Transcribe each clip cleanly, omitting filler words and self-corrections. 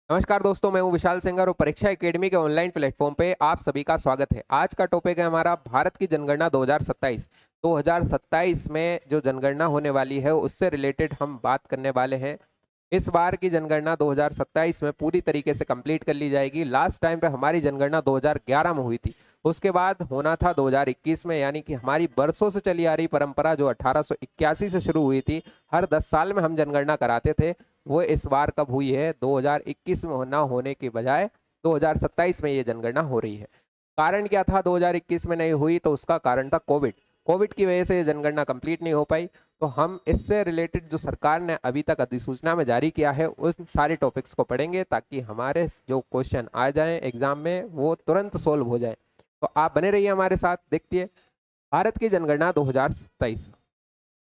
नमस्कार दोस्तों, मैं हूं विशाल सिंगर और परीक्षा एकेडमी के ऑनलाइन प्लेटफॉर्म पे आप सभी का स्वागत है। आज का टॉपिक है हमारा भारत की जनगणना 2027। 2027 में जो जनगणना होने वाली है उससे रिलेटेड हम बात करने वाले हैं। इस बार की जनगणना 2027 में पूरी तरीके से कंप्लीट कर ली जाएगी। लास्ट टाइम पे हमारी जनगणना 2011 में हुई थी, उसके बाद होना था 2021 में, यानी कि हमारी बरसों से चली आ रही परंपरा जो 1881 से शुरू हुई थी, हर 10 साल में हम जनगणना कराते थे, वो इस बार कब हुई है 2021 में ना होने के बजाय 2027 में ये जनगणना हो रही है। कारण क्या था 2021 में नहीं हुई? तो उसका कारण था कोविड। कोविड की वजह से ये जनगणना कंप्लीट नहीं हो पाई। तो हम इससे रिलेटेड जो सरकार ने अभी तक अधिसूचना में जारी किया है उस सारे टॉपिक्स को पढ़ेंगे, ताकि हमारे जो क्वेश्चन आ जाएं एग्जाम में वो तुरंत सोल्व हो जाए। तो आप बने रहिए हमारे साथ, देखिए भारत की जनगणना 2027।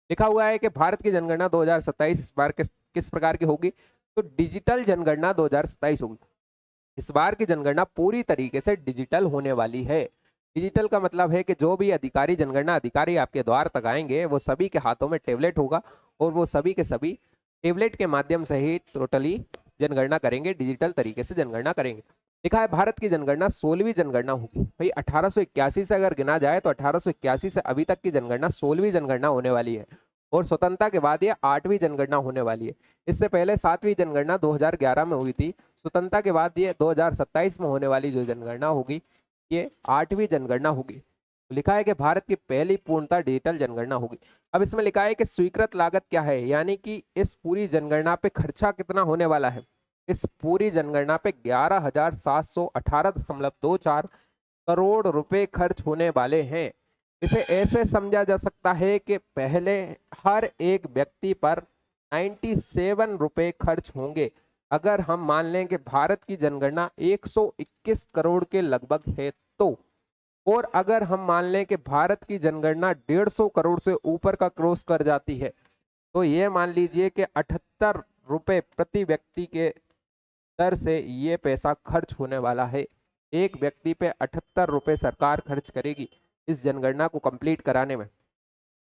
लिखा हुआ है कि भारत की जनगणना 2027 इस बार किस प्रकार की होगी? तो डिजिटल जनगणना 2027 होगी। इस बार की जनगणना पूरी तरीके से डिजिटल होने वाली है। डिजिटल का मतलब है कि जो भी अधिकारी, जनगणना अधिकारी आपके द्वार तक आएंगे वो सभी के हाथों में टेबलेट होगा और वो सभी के सभी टेबलेट के माध्यम से ही टोटली जनगणना करेंगे, डिजिटल तरीके से जनगणना करेंगे। लिखा है भारत की जनगणना 16वीं जनगणना होगी। भाई 1881 से अगर गिना जाए तो 1881 से अभी तक की जनगणना 16वीं जनगणना होने वाली है और स्वतंत्रता के बाद ये 8वीं जनगणना होने वाली है। इससे पहले 7वीं जनगणना 2011 में हुई थी। स्वतंत्रता के बाद ये 2027 में होने वाली जो जनगणना होगी ये 8वीं जनगणना होगी। तो लिखा है कि भारत की पहली पूर्णतः डिजिटल जनगणना होगी। अब इसमें लिखा है कि स्वीकृत लागत क्या है, यानी कि इस पूरी जनगणना पे खर्चा कितना होने वाला है। इस पूरी जनगणना पे 11,718.24 करोड़ रुपए खर्च होने वाले हैं। इसे ऐसे समझा जा सकता है कि पहले हर एक व्यक्ति पर 97 रुपए खर्च होंगे। अगर हम मान लें कि भारत की जनगणना 121 करोड़ के लगभग है तो, और अगर हम मान लें कि भारत की जनगणना 150 करोड़ से ऊपर का क्रॉस कर जाती है, तो ये मान लीजिए कि 78 रुपए प्रति व्यक्ति के दर से ये पैसा खर्च होने वाला है। एक व्यक्ति पे 78 रुपए सरकार खर्च करेगी इस जनगणना को कंप्लीट कराने में।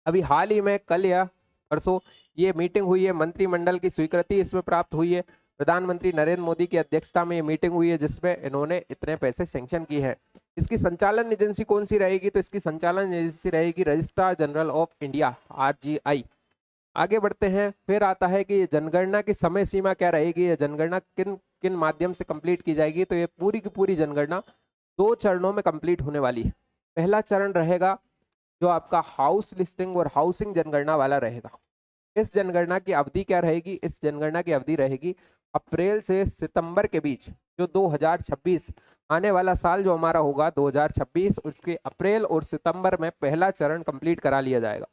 अभी हाल ही में कल या परसों ये मीटिंग हुई है, मंत्रिमंडल की स्वीकृति इसमें प्राप्त हुई है। प्रधानमंत्री नरेंद्र मोदी की अध्यक्षता में ये मीटिंग हुई है जिसमें इन्होंने इतने पैसे सैंक्शन किए हैं। इसकी संचालन एजेंसी कौन सी रहेगी? तो इसकी संचालन एजेंसी रहेगी registrar general of India, RGI। आगे बढ़ते हैं, फिर आता है कि ये जनगणना की समय सीमा क्या रहेगी, ये जनगणना किन किन माध्यम से कंप्लीट की जाएगी। तो ये पूरी की पूरी जनगणना 2 चरणों में कंप्लीट होने वाली है। पहला चरण रहेगा जो आपका हाउस लिस्टिंग और हाउसिंग जनगणना वाला रहेगा। इस जनगणना की अवधि क्या रहेगी? इस जनगणना की अवधि रहेगी अप्रैल से सितंबर के बीच, जो 2026 आने वाला साल जो हमारा होगा 2026, उसके अप्रैल और सितंबर में पहला चरण कंप्लीट करा लिया जाएगा।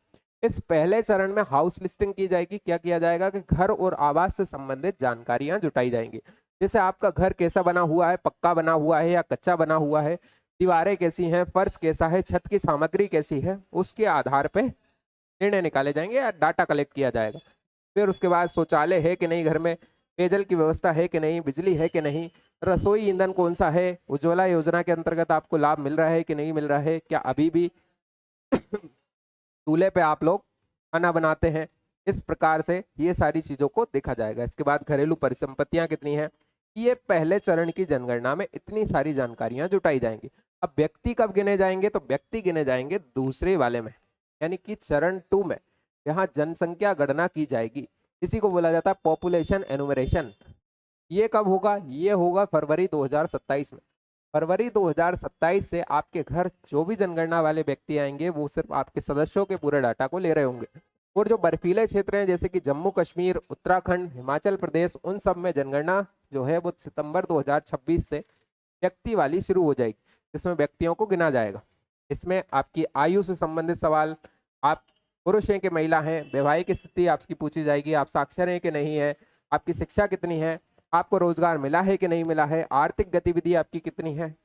इस पहले चरण में हाउस लिस्टिंग की जाएगी। क्या किया जाएगा कि घर और आवास से संबंधित जानकारियां जुटाई जाएंगी। जैसे आपका घर कैसा बना हुआ है, पक्का बना हुआ है या कच्चा बना हुआ है, दीवारें कैसी हैं, फर्श कैसा है, छत की सामग्री कैसी है, उसके आधार पे निर्णय निकाले जाएंगे या डाटा कलेक्ट किया जाएगा। फिर उसके बाद शौचालय है कि नहीं घर में, पेयजल की व्यवस्था है कि नहीं, बिजली है कि नहीं, रसोई ईंधन कौन सा है, उज्ज्वला योजना के अंतर्गत आपको लाभ मिल रहा है कि नहीं मिल रहा है, क्या अभी भी चूल्हे पे आप लोग खाना बनाते हैं। इस प्रकार से ये सारी चीजों को देखा जाएगा। इसके बाद घरेलू परिसंपत्तियां कितनी हैं, ये पहले चरण की जनगणना में इतनी सारी जानकारियां जुटाई जाएंगी। अब व्यक्ति कब गिने जाएंगे? तो व्यक्ति गिने जाएंगे दूसरे वाले में, यानी कि चरण 2 में, यहाँ जनसंख्या गणना की जाएगी। इसी को बोला जाता है पॉपुलेशन एनुमरेशन। ये कब होगा? ये होगा फरवरी 2027 में। फरवरी 2027 से आपके घर जो भी जनगणना वाले व्यक्ति आएंगे वो सिर्फ आपके सदस्यों के पूरे डाटा को ले रहे होंगे। और जो बर्फीले क्षेत्र हैं जैसे कि जम्मू कश्मीर, उत्तराखंड, हिमाचल प्रदेश, उन सब में जनगणना जो है वो सितंबर 2026 से व्यक्ति वाली शुरू हो जाएगी, जिसमें व्यक्तियों को गिना जाएगा। इसमें आपकी आयु से संबंधित सवाल, आप पुरुष हैं कि महिला हैं, वैवाहिक स्थिति आपकी पूछी जाएगी, आप साक्षर हैं कि नहीं है, आपकी शिक्षा कितनी है, आपको रोजगार मिला है कि नहीं मिला है, आर्थिक गतिविधि आपकी कितनी है,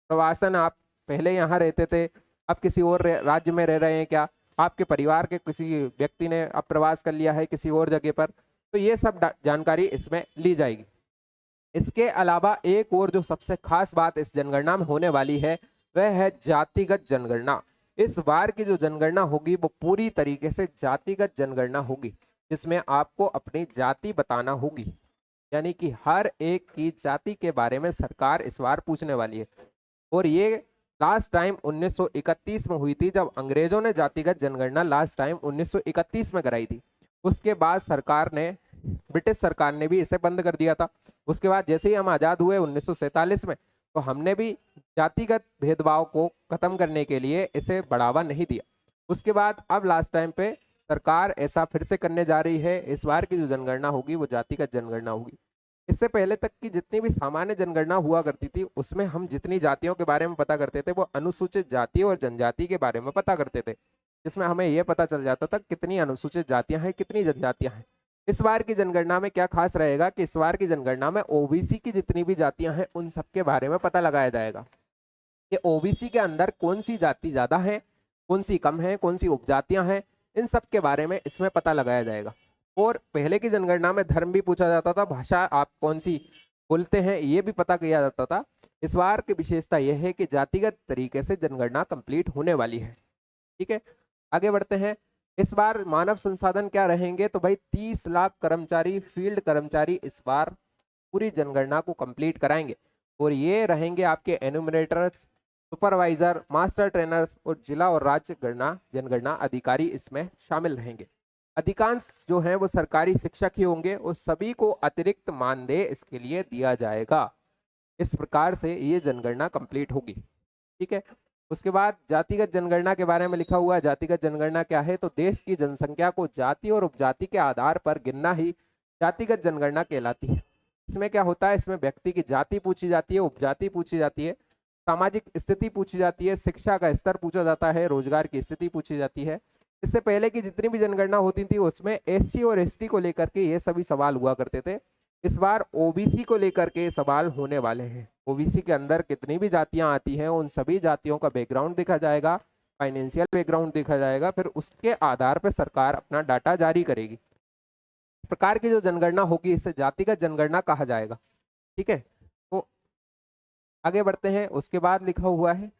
प्रवासन, आप पहले यहाँ रहते थे अब किसी और राज्य में रह रहे हैं क्या, आपके परिवार के किसी व्यक्ति ने अब प्रवास कर लिया है किसी और जगह पर, तो ये सब जानकारी इसमें ली जाएगी। इसके अलावा एक और जो सबसे खास बात इस जनगणना में होने वाली है वह है जातिगत जनगणना। इस बार की जो जनगणना होगी वो पूरी तरीके से जातिगत जनगणना होगी, जिसमें आपको अपनी जाति बताना होगी। यानी कि हर एक की जाति के बारे में सरकार इस बार पूछने वाली है। और ये लास्ट टाइम 1931 में हुई थी, जब अंग्रेजों ने जातिगत जनगणना लास्ट टाइम 1931 में कराई थी। उसके बाद सरकार ने, ब्रिटिश सरकार ने भी इसे बंद कर दिया था। उसके बाद जैसे ही हम आज़ाद हुए 1947 में, तो हमने भी जातिगत भेदभाव को खत्म करने के लिए इसे बढ़ावा नहीं दिया। उसके बाद अब लास्ट टाइम पे सरकार ऐसा फिर से करने जा रही है। इस बार की जो जनगणना होगी वो जातिगत जनगणना होगी। इससे पहले तक की जितनी भी सामान्य जनगणना हुआ करती थी, उसमें हम जितनी जातियों के बारे में पता करते थे, वो अनुसूचित जाति और जनजाति के बारे में पता करते थे, जिसमें हमें यह पता चल जाता था कितनी अनुसूचित जातियां हैं, कितनी जनजातियां हैं। इस बार की जनगणना में क्या खास रहेगा कि इस बार की जनगणना में ओबीसी की जितनी भी जातियां हैं उन सबके बारे में पता लगाया जाएगा कि ओबीसी के अंदर कौन सी जाति ज्यादा है, कौन सी कम है, कौन सी उपजातियां हैं, इन सब के बारे में इसमें पता लगाया जाएगा। और पहले की जनगणना में धर्म भी पूछा जाता था, भाषा आप कौन सी बोलते हैं ये भी पता किया जाता था। इस बार की विशेषता यह है कि जातिगत तरीके से जनगणना कंप्लीट होने वाली है। ठीक है, आगे बढ़ते हैं। इस बार मानव संसाधन क्या रहेंगे, तो भाई 30 लाख कर्मचारी, फील्ड कर्मचारी इस बार पूरी जनगणना को कंप्लीट कराएंगे। और ये रहेंगे आपके एनुमरेटर्स, सुपरवाइजर, मास्टर ट्रेनर्स और जिला और राज्य जनगणना अधिकारी इसमें शामिल रहेंगे। अधिकांश जो हैं वो सरकारी शिक्षक ही होंगे और सभी को अतिरिक्त मानदेय इसके लिए दिया जाएगा। इस प्रकार से ये जनगणना कंप्लीट होगी। ठीक है, उसके बाद जातिगत जनगणना के बारे में लिखा हुआ है। जातिगत जनगणना क्या है, तो देश की जनसंख्या को जाति और उपजाति के आधार पर गिनना ही जातिगत जनगणना कहलाती है। इसमें क्या होता है, इसमें व्यक्ति की जाति पूछी जाती है, उपजाति पूछी जाती है, सामाजिक स्थिति पूछी जाती है, शिक्षा का स्तर पूछा जाता है, रोजगार की स्थिति पूछी जाती है। इससे पहले की जितनी भी जनगणना होती थी उसमें एससी और एसटी को लेकर के ये सभी सवाल हुआ करते थे। इस बार ओबीसी को लेकर के सवाल होने वाले हैं। ओबीसी के अंदर कितनी भी जातियां आती हैं उन सभी जातियों का बैकग्राउंड देखा जाएगा, फाइनेंशियल बैकग्राउंड देखा जाएगा, फिर उसके आधार पर सरकार अपना डाटा जारी करेगी। इस प्रकार की जो जनगणना होगी इसे जातिगत जनगणना कहा जाएगा। ठीक है, तो आगे बढ़ते हैं। उसके बाद लिखा हुआ है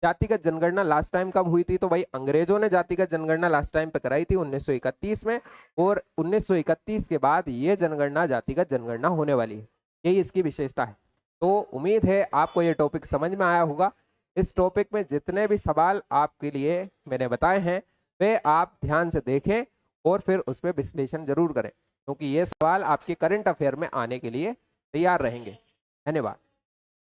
जातिगत जनगणना लास्ट टाइम कब हुई थी, तो भाई अंग्रेजों ने जातिगत जनगणना लास्ट टाइम पे कराई थी 1931 में। और 1931 के बाद ये जनगणना जातिगत जनगणना होने वाली है। यही इसकी विशेषता है। तो उम्मीद है आपको ये टॉपिक समझ में आया होगा। इस टॉपिक में जितने भी सवाल आपके लिए मैंने बताए हैं वे आप ध्यान से देखें और फिर उस पर विश्लेषण जरूर करें, क्योंकि ये सवाल आपके करंट अफेयर में आने के लिए तैयार रहेंगे। धन्यवाद।